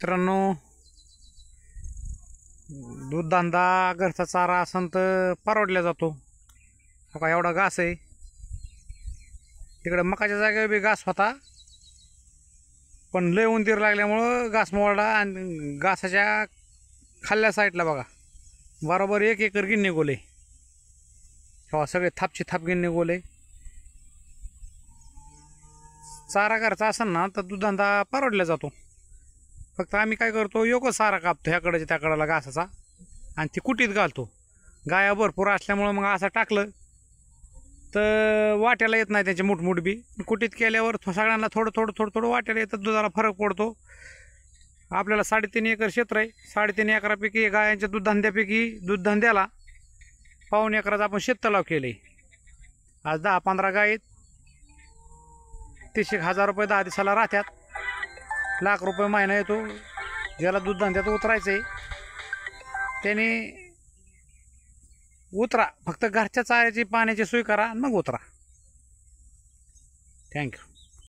मित्रांनो, दूधधंदा घरचा चारा असन तर परवडला जातो. हो का, एवढा घास आहे. तिकडे मकाच्या जागेवर बी घास होता, पण लय उंदीर लागल्यामुळं घास मोडला. आणि घासाच्या खाल्ल्या साईडला बघा बरोबर 1 एकर गिन्नी गोले. हो, सगळे थापची थाप गिन्नी गोले. चारा घरचा असेल ना तर दूधधंदा परवडला जातो. फक्त आम्ही काय करतो, योगच सारा कापतो ह्याकडच्या त्या कडाला घासाचा आणि ती कुटीत घालतो. गाया भरपूर असल्यामुळं मग असं टाकलं तर वाट्याला येत नाही त्याची मुठमुठ बी. कुटीत केल्यावर सगळ्यांना थोडं थोडं थोडं थोडं वाट्याला येतं, दुधाला फरक पडतो. आपल्याला 3.5 एकर क्षेत्र आहे. 3.5 एकरापैकी गायांच्या दूधधंद्यापैकी दूधधंद्याला 1.25 एकराचा आपण शेततलाव केले. आज 10-15 गाय आहेत. 30,000 रुपये 10 दिवसाला राहतात. ₹1,00,000 महिना येतो. ज्याला दूधधंद्यात उतरायचं आहे त्याने उतरा, फक्त घरच्या चाऱ्याची पाण्याची सोय करा मग उतरा. थँक्यू.